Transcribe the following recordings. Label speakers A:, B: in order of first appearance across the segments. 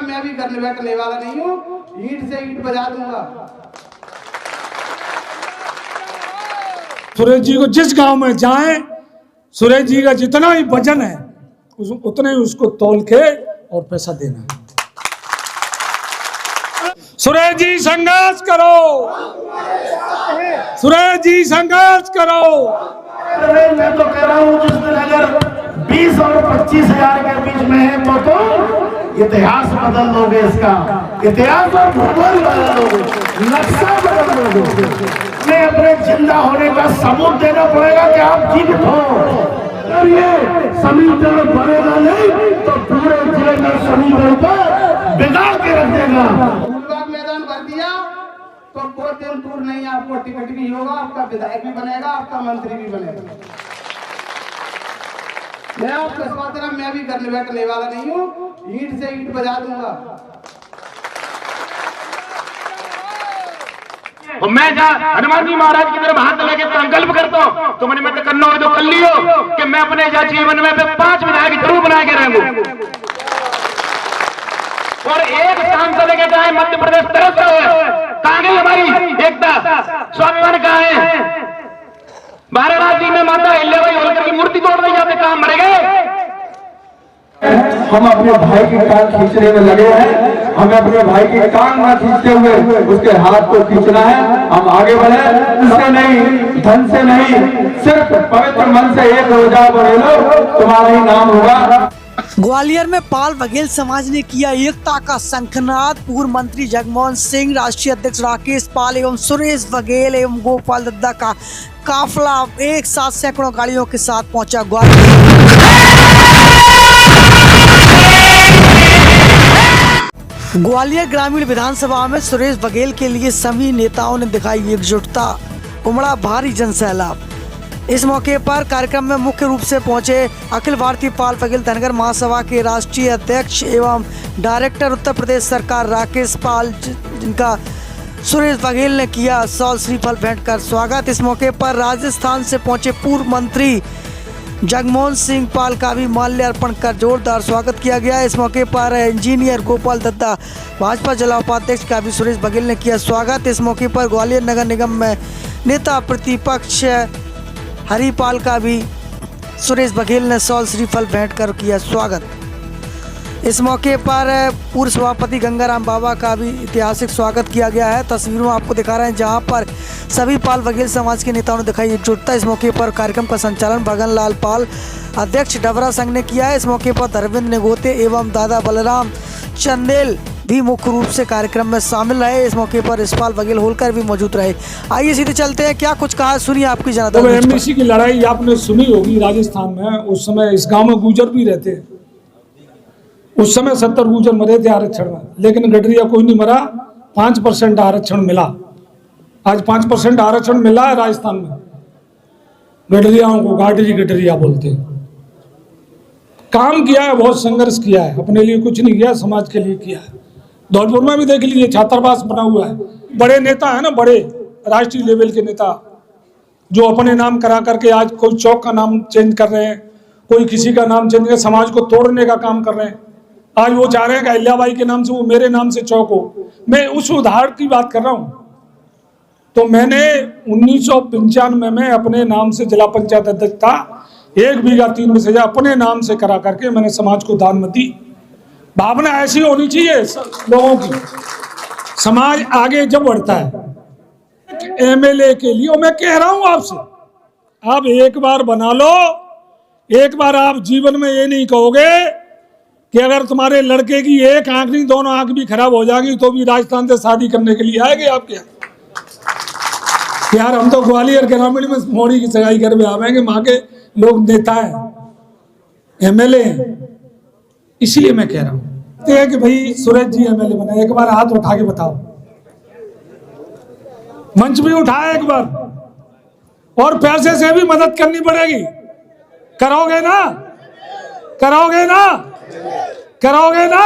A: मैं भी करने बैठने वाला नहीं हूँ, ईंट से ईंट बजा दूंगा।
B: सुरेश जी को जिस गांव में जाएं, सुरेश जी का जितना ही वजन है उतने ही उसको तौल के और पैसा देना। सुरेश जी संघर्ष करो, सुरेश जी संघर्ष करो।
C: मैं तो कह रहा हूँ जिस दिन अगर 20 और 25 हजार के बीच में है तो इतिहास बदल दोगे, इसका इतिहास और भूगोल बदल दोगे, नक्शा बदल दोगे। मैं अपने जिंदा होने का सबूत देना पड़ेगा कि आप जीवित हो। और ये समीकरण बनेगा नहीं तो पूरे जिले में समीकरण पर बिगाड़ के रख देगा।
A: मैदान भर दिया तो बहुत दिन दूर नहीं, आपको टिकट भी होगा, आपका विधायक भी बनेगा, आपका मंत्री भी बनेगा। मैं आपको इस बात मैं भी करने बैठने वाला नहीं हूँ, ईंट से ईंट बजा दूंगा।
C: और मैं हनुमान जी महाराज की तरफ हाथ लगा के संकल्प करता हूँ, तो मैंने मैं करना हो तो कर लियो कि मैं अपने जीवन में 5 विधायक जरूर बना के रहूंगा। और एक सांसद के चाहे मध्य प्रदेश तरफ से हो, कहाँ गई हमारी एकता, स्वाभिमान कहाँ है? वाराणसी में माता अहिल्याबाई होलकर की मूर्ति तोड़ दी जाते, कहाँ मरे गए?
D: हम अपने भाई के कान खींचने में लगे हैं, हमें अपने भाई के कान न खींचते हुए उसके हाथ को खींचना है। हम आगे बढ़े, इससे नहीं, धन से नहीं, सिर्फ पवित्र मन से एक हो जाओ, बने लो, तुम्हारा ही नाम होगा।
E: ग्वालियर में पाल बघेल समाज ने किया एकता का शंखनाद। पूर्व मंत्री जगमोहन सिंह, राष्ट्रीय अध्यक्ष राकेश पाल एवं सुरेश बघेल एवं गोपाल दद्दा का काफिला एक साथ सैकड़ों गाड़ियों के साथ पहुंचा ग्वालियर। ग्वालियर ग्रामीण विधानसभा में सुरेश बघेल के लिए सभी नेताओं ने दिखाई एकजुटता, उमड़ा भारी जनसैलाब। इस मौके पर कार्यक्रम में मुख्य रूप से पहुंचे अखिल भारतीय पाल बघेल धनगर महासभा के राष्ट्रीय अध्यक्ष एवं डायरेक्टर उत्तर प्रदेश सरकार राकेश पाल, जिनका सुरेश बघेल ने किया सॉल श्रीफल भेंट कर स्वागत। इस मौके पर राजस्थान से पहुंचे पूर्व मंत्री जगमोहन सिंह पाल का भी माल्यार्पण कर जोरदार स्वागत किया गया। इस मौके पर इंजीनियर गोपाल दद्दा, भाजपा जिला उपाध्यक्ष का भी सुरेश बघेल ने किया स्वागत। इस मौके पर ग्वालियर नगर निगम में नेता प्रतिपक्ष हरिपाल का भी सुरेश बघेल ने सॉल श्रीफल भेंट कर किया स्वागत। इस मौके पर पूर्व सभापति गंगाराम बाबा का भी ऐतिहासिक स्वागत किया गया है। तस्वीरों आपको दिखा रहे हैं जहां पर सभी पाल बघेल समाज के नेताओं ने दिखाई एकजुटता। इस मौके पर कार्यक्रम का संचालन भगन लाल पाल, अध्यक्ष डबरा संघ ने किया है। इस मौके पर धर्मेंद्र नेगोते एवं दादा बलराम चंदेल भी मुख्य रूप से कार्यक्रम में शामिल रहे। इस मौके पर यशपाल बघेल होलकर भी मौजूद रहे। आइए सीधे चलते हैं, क्या कुछ कहा सुनिए आपकी जनता।
B: तो एमडीसी की लड़ाई आपने सुनी होगी राजस्थान में, उस समय इस गांव में गुर्जर भी रहते, उस समय 70 गुर्जर मरे थे आरक्षण में, लेकिन गडरिया कोई नहीं मरा, 5% आरक्षण मिला। आज 5% आरक्षण मिला है राजस्थान में। गडरियाओं को गडरिया बोलते हैं। काम किया है, बहुत संघर्ष किया है, अपने लिए कुछ नहीं किया, समाज के लिए किया है। धौलपुर में भी देख लीजिए छात्रावास बना हुआ है। बड़े नेता है ना, बड़े राष्ट्रीय लेवल के नेता जो अपने नाम करा करके आज कोई चौक का नाम चेंज कर रहे हैं, कोई किसी का नाम चेंज कर समाज को तोड़ने का काम कर रहे हैं। आज वो चाह रहे हैं कि अहिल्याबाई के नाम से वो मेरे नाम से चौक हो। मैं उस उदाहरण की बात कर रहा हूँ। तो मैंने 1995 में अपने नाम से जिला पंचायत अध्यक्ष था, 1 बीघा 3 विसर्जन अपने नाम से करा करके मैंने समाज को दान में दी। भावना ऐसी होनी चाहिए लोगों की। समाज आगे जब बढ़ता है, एमएलए के लिए मैं कह रहा हूं आपसे, आप एक बार बना लो। एक बार आप जीवन में ये नहीं कहोगे कि अगर तुम्हारे लड़के की एक आंख नहीं, दोनों आंख भी खराब हो जाएगी तो भी राजस्थान से शादी करने के लिए आएंगे आपके यार। हम तो ग्वालियर ग्रामीण में मोड़ी की सगाई घर में आवेंगे, वहां के लोग नेता हैं, एमएलए हैं। इसलिए मैं कह रहा हूं कि भाई सुरेश जी एमएलए बने, एक बार हाथ उठा के बताओ। मंच भी उठाया एक बार, और पैसे से भी मदद करनी पड़ेगी। करोगे ना, करोगे ना, करोगे ना।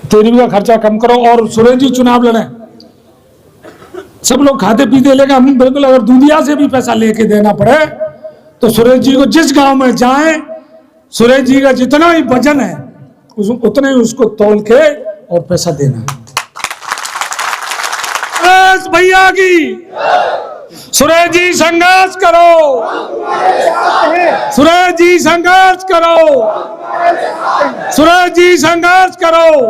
B: 13वीं का खर्चा कम करो और सुरेश जी चुनाव लड़े। सब लोग खाते पीते लेकर, हम बिल्कुल अगर दुनिया से भी पैसा लेके देना पड़े तो सुरेश जी को जिस गांव में जाएं, सुरेश जी का जितना ही वजन है उतने ही उसको तौल के और पैसा देना है। भैया की सुरेश जी संघर्ष करो, सुरेश जी संघर्ष करो, सुरेश जी संघर्ष करो।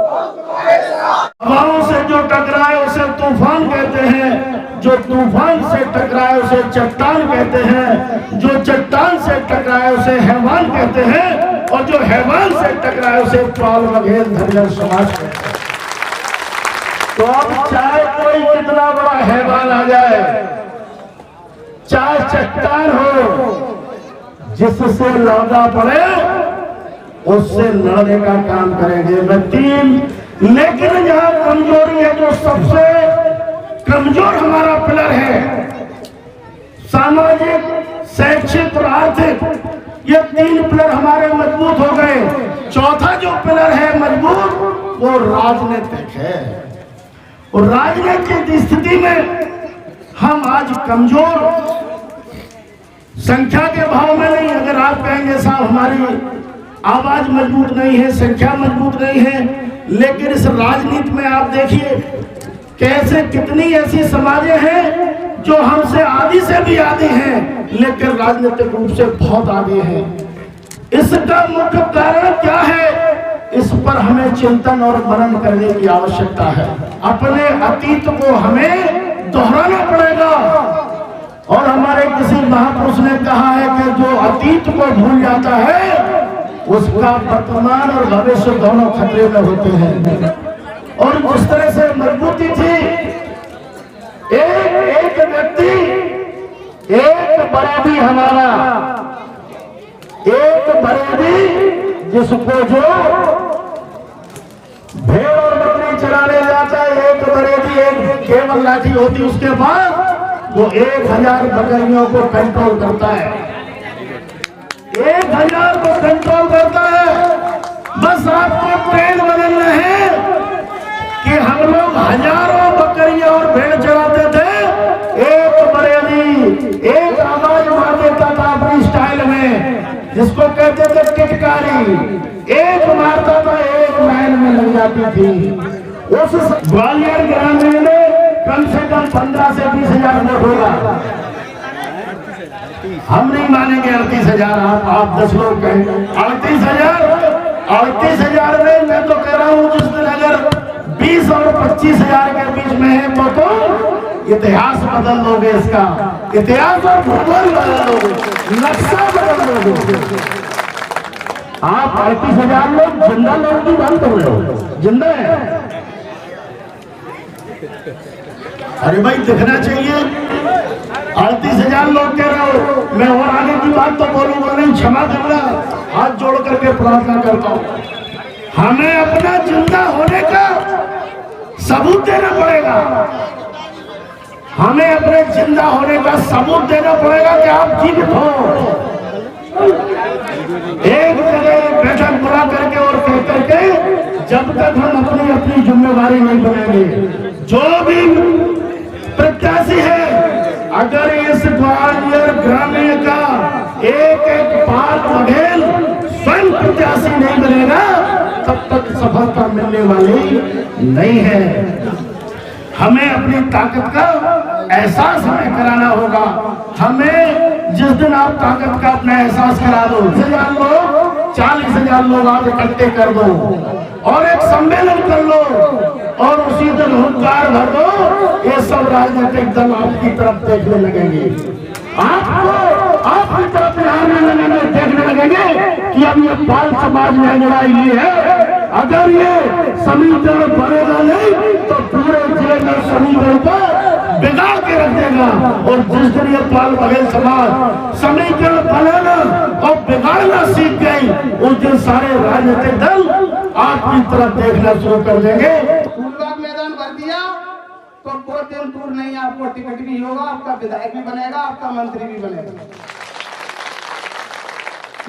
C: हवाओं से जो टकराए उसे तूफान कहते हैं, जो तूफान से टकराए उसे चट्टान कहते हैं, जो चट्टान से टकराए उसे हैवान कहते हैं, और जो हैवान से टकराए उसे पाल बघेल धनगर समाज कहते हैं। तो अब चाहे कोई कितना बड़ा हैवान आ जाए, चाहे चट्टान हो, जिससे लड़ना पड़े उससे लड़ने का काम करेंगे। मैं तीन, लेकिन जहां कमजोरी है, जो सबसे कमजोर हमारा पिलर है, सामाजिक, शैक्षिक और आर्थिक, ये तीन पिलर हमारे मजबूत हो गए। चौथा जो पिलर है मजबूत, वो राजनीतिक है। और राजनीतिक की स्थिति में हम आज कमजोर, संख्या के भाव में नहीं। अगर आप कहेंगे साहब हमारी आवाज मजबूत नहीं है, संख्या मजबूत नहीं है, लेकिन इस राजनीति में आप देखिए कैसे कितनी ऐसी समाजें हैं जो हमसे आदि से भी आदि हैं, लेकिन राजनीतिक रूप से बहुत आगे हैं। इसका मुख्य कारण क्या है? इस पर हमें चिंतन और मनन करने की आवश्यकता है। अपने अतीत को हमें दोहराना पड़ेगा। और हमारे किसी महापुरुष ने कहा है कि जो अतीत को भूल जाता है उसका वर्तमान और भविष्य दोनों खतरे में होते हैं। और जिस तरह से मजबूती थी, एक व्यक्ति, एक बरेदी हमारा, एक बरेदी जिसको जो भेड़ और बकरी चराने जाता है, एक बरेदी, एक केवल लाठी होती, उसके बाद वो 1000 बकरियों को कंट्रोल करता है, 1000 को कंट्रोल करता है। बस आपको ट्रेन बदलना है कि हम लोग हजारों बकरियां और भेड़ चराते थे, एक बरेदी एक आवाज मार देता था अपनी स्टाइल में, जिसको कहते थे टिटकारी, एक मारता था, एक लाइन में लग जाती थी। उस ग्वालियर ग्रामीण में कम से कम 15 से 20 हजार वोट होगा। हम नहीं मानेंगे 38,000, आप 10 लोग कहें 38,000 में मैं तो कह रहा हूं जिस दिन अगर 20 और 25,000 के बीच में है तो इतिहास बदल दोगे, इसका इतिहास और भूगोल बदल दोगे, नक्शा बदल दोगे। आप 38,000 लोग जिंदा लोग की बात कर रहे हो, जिंदा है। अरे भाई दिखना चाहिए। 38,000 लोग कह रहे हो, मैं और आगे की बात तो बोलूंगा नहीं, क्षमा करना, हाथ जोड़ करके प्रार्थना करता हूं। हमें अपना जिंदा होने का सबूत देना पड़ेगा, हमें अपने जिंदा होने का सबूत देना पड़ेगा कि आप जीवित हो। एक जगह बैठक बुला करके और कह करके जब तक हम अपनी अपनी जिम्मेवारी नहीं बनाएंगे, जो भी प्रत्याशी है, अगर इस ग्वालियर ग्रामीण का एक पाल बघेल स्वयं प्रत्याशी नहीं बनेगा तब तक सफलता मिलने वाली नहीं है। हमें अपनी ताकत का एहसास हमें कराना होगा। हमें जिस दिन आप ताकत का अपना एहसास करा दो, 1000 लोग 40,000 लोग आप इकट्ठे कर दो और एक सम्मेलन कर लो और उसी दिन हुंकार भर दो, ये सब राजनीतिक दल आपकी तरफ देखने लगेंगे, आपकी तरफ देखने लगेंगे कि अब ये पाल समाज में लड़ाई ये है। अगर ये समीकरण बनेगा नहीं तो पूरे जिले में समीकरण को बिगाड़ के रख देगा। और जिस दिन ये पाल बघेल समाज समीकरण बनाना और बिगाड़ना सीख गई, उस दिन सारे राजनीतिक दल आपकी तरफ देखना शुरू कर देंगे।
A: फूलबाग मैदान भर दिया तो कोई दिन दूर नहीं, आपको टिकट भी होगा, आपका विधायक भी बनेगा, आपका मंत्री भी बनेगा।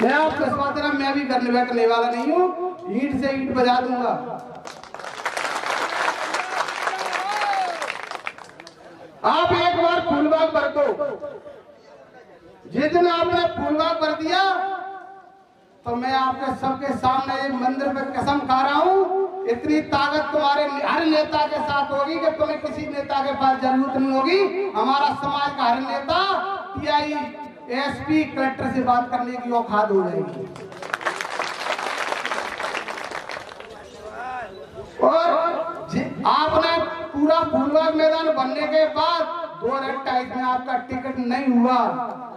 A: मैं आपको इस बात ना, मैं भी करने बैठने वाला नहीं हूँ, ईंट से ईंट बजा दूंगा। आप एक बार फूलबाग भर दो, जिस दिन आपने फूलबाग भर दिया तो मैं आपके सबके सामने एक मंदिर पे कसम खा रहा हूँ, इतनी ताकत तुम्हारे हर नेता के साथ होगी कि तुम्हें किसी नेता के पास जरूरत नहीं होगी। हमारा समाज का हर नेता टीआई, एसपी, कलेक्टर से बात करने की औकात हो जाएगी। और आपने पूरा फूलबाग मैदान बनने के बाद 2028 में आपका टिकट नहीं हुआ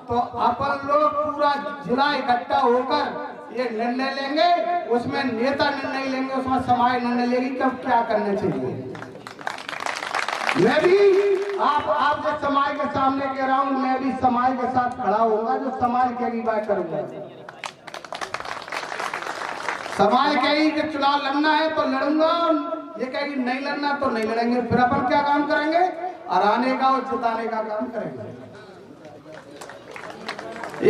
A: तो अपन लोग पूरा जिला इकट्ठा होकर ये निर्णय लेंगे, उसमें नेता निर्णय लेंगे, उसमें समाज निर्णय लेगी कब क्या करना चाहिए। मैं भी आप जो समाज के सामने कह रहा हूँ, मैं भी समाज के साथ खड़ा होऊंगा, जो समाज कहेगी बात करूंगा। समाज कहेगी कि चुनाव लड़ना है तो लड़ूंगा, ये कहेगी नहीं लड़ना तो नहीं लड़ेंगे। फिर अपन क्या काम करेंगे? हराने का और जिताने का काम करेंगे।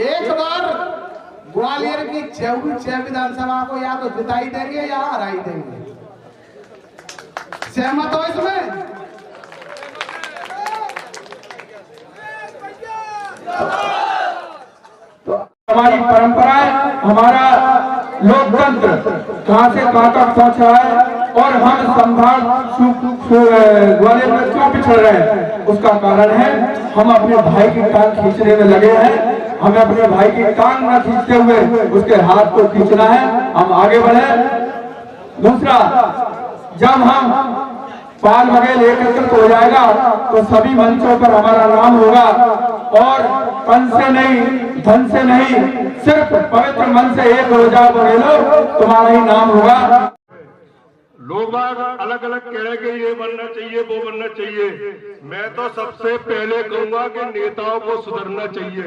A: एक बार ग्वालियर की 6 विधानसभा को या तो जिताई देंगे या हराई देंगे। सहमत हो इसमें?
D: तो हमारी परंपराएं, हमारा लोकतंत्र कहां से कहां तक पहुंचा है और हम संभाल ग्वालियर में क्यों पिछड़ रहे हैं, उसका कारण है हम अपने भाई की टांग खींचने में लगे हैं। हमें अपने भाई की टांग न खींचते हुए उसके हाथ को खींचना है, हम आगे बढ़े। दूसरा, जब हम पाल बघेल एकत्रित हो जाएगा तो सभी मंचों पर हमारा नाम होगा और तन से नहीं, धन से नहीं, सिर्फ पवित्र मन से एक हो जाओ बघेलो, तुम्हारा ही नाम होगा।
F: लोग अलग अलग कह रहे कि ये बनना चाहिए, वो बनना चाहिए। मैं तो सबसे पहले कहूंगा कि नेताओं को सुधरना चाहिए,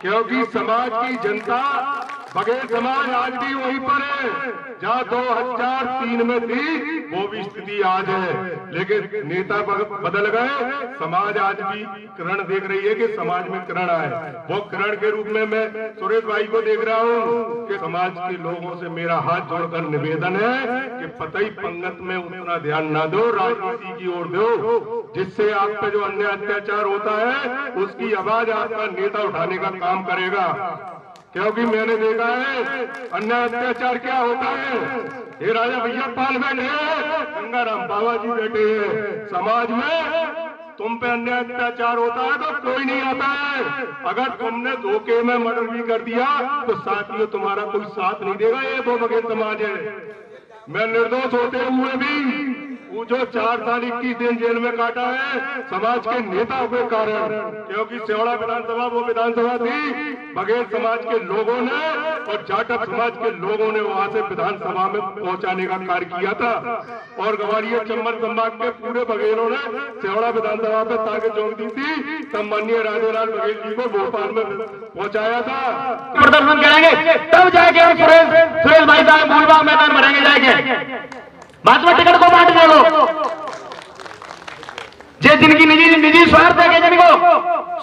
F: क्योंकि समाज की जनता, बघेल समाज आज भी वहीं पर है जहाँ 2003 में थी, वो भी स्थिति आज है। लेकिन नेता बदल गए, समाज आज भी किरण देख रही है कि समाज में किरण आए। वो किरण के रूप में मैं सुरेश भाई को देख रहा हूँ कि समाज के लोगों से मेरा हाथ जोड़कर निवेदन है कि पतई पंगत में उतना ध्यान ना दो, राजनीति की ओर दो, जिससे आप पे जो अन्याय अत्याचार होता है उसकी आवाज आपका नेता उठाने का काम करेगा। क्योंकि मैंने देखा है अन्याय अत्याचार क्या होता है। ये राजा भैया पाल बैठे हैं, गंगाराम बाबा जी बैठे हैं। समाज में तुम पे अन्याय अत्याचार होता है तो कोई नहीं आता है। अगर तुमने धोखे में मर्डर भी कर दिया तो साथियों तुम्हारा कोई साथ नहीं देगा। ये वो बघेल समाज है। मैं निर्दोष होते हुए भी वो जो 4 साल 21 दिन जेल में काटा है समाज के नेताओं के कारण, क्योंकि सेवड़ा विधानसभा वो विधानसभा थी, बघेल समाज के लोगों ने और जाटव समाज के लोगों ने वहां से विधानसभा में पहुंचाने का कार्य किया था। और ग्वालियर चंबल संभाग के पूरे बघेलों ने सेवड़ा विधानसभा में ताकत जोड़ दी थी, तब माननीय राजेलाल बघेल जी को भोपाल में पहुंचाया था।
G: प्रदर्शन करेंगे तब जाके हम सुरेश भाई साहब फूलबाग मैदान भरेंगे जाएंगे। बाद में टिकट को बांट दे लो, जे जिनकी निजी स्वार्थ है जिनको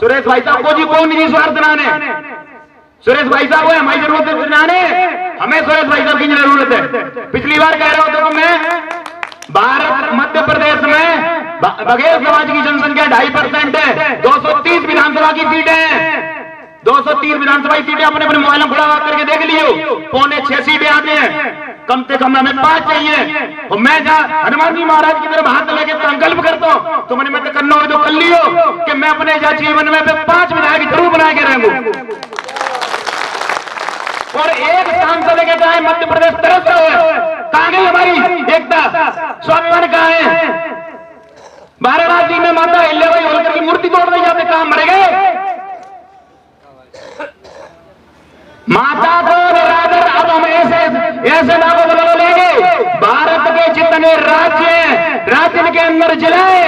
G: सुरेश भाई साहब को जी को निजी स्वार्थ दिलाने, सुरेश भाई साहब को हमारी जरूरत है दिलाने, हमें सुरेश भाई साहब की जरूरत है। पिछली बार कह रहा हूं तो मैं, भारत मध्य प्रदेश में बघेल समाज की जनसंख्या 2.5% है, 230 विधानसभा की सीटें हैं, 230 विधानसभा की सीटें अपने अपने मोबाइल में खुला करके देख लियो, 5.25 सीटें आती हैं, कम से कम हमें 5 चाहिए। और मैं जहाँ हनुमान जी महाराज की तरफ हाथ लेके संकल्प करता हूँ तो मैंने मत करना हो तो कर लियो कि मैं अपने जीवन में 5 विधायक जरूर बना के रहूंगा। और एक सांसद के कहा है मध्य प्रदेश तरफ से हुए, कहाँ गई हमारी एकता, स्वाभिमान कहाँ है? वाराणसी में माता अहिल्याबाई होलकर की मूर्ति तोड़ दी जाते, कहाँ मरे गए? माता को निरादर अब हम ऐसे नामों बदल लेंगे। भारत के जितने राज्य के अंदर जिलाए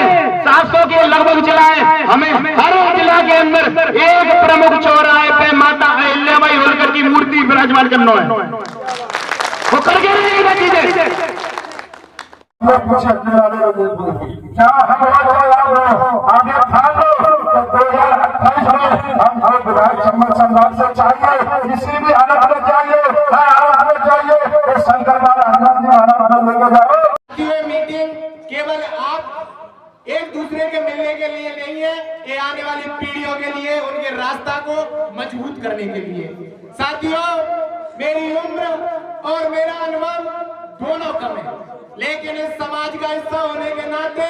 G: 700 के लगभग जिलाए, हमें हर जिला के अंदर एक प्रमुख चौराहे पे माता अहिल्याबाई होलकर की मूर्ति विराजमान करना है। वो करके रहेगी ना चीजें।
C: क्या हम आगे था तो 2028 में हम विधायक चंबल संभाग से चाहिए, इसी भी हमें चाहिए, हमें चाहिए शंकर बाबा हनुमान जी महाराज लेके जाओ।
A: ये मीटिंग केवल आप एक दूसरे के मिलने के लिए नहीं है, ये आने वाली पीढ़ियों के लिए, उनके रास्ता को मजबूत करने के लिए। साथियों, मेरी उम्र और मेरा अनुभव दोनों कम है, लेकिन इस समाज का हिस्सा होने के नाते,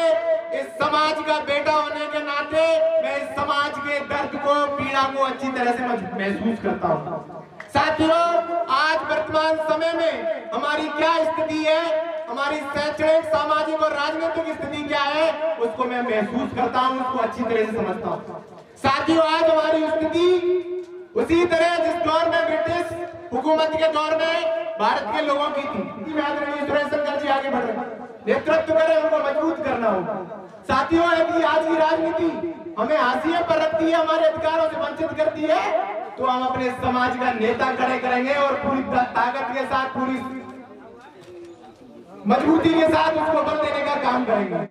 A: इस समाज का बेटा होने के नाते मैं इस समाज के दर्द को, पीड़ा को अच्छी तरह से महसूस करता हूँ। साथियों, आज वर्तमान समय में हमारी क्या स्थिति है, हमारी शैक्षणिक, सामाजिक और राजनीतिक स्थिति क्या है, उसको मैं महसूस करता हूँ, उसको अच्छी तरह से समझता हूँ। साथियों, आज हमारी स्थिति उसी तरह जिस दौर में ब्रिटिश हुकूमत के दौर में भारत के लोगों की थी। आदरणीय सुरेश शंकर जी आगे बढ़ रहे हैं, नेतृत्व करें, उनको मजबूत करना होगा। साथियों, यदि आज की राजनीति हमें हाशिए पर रखती है, हमारे अधिकारों से वंचित करती है, तो हम अपने समाज का नेता खड़े करेंगे और पूरी ताकत के साथ, पूरी मजबूती के साथ उसको बल देने का काम करेंगे।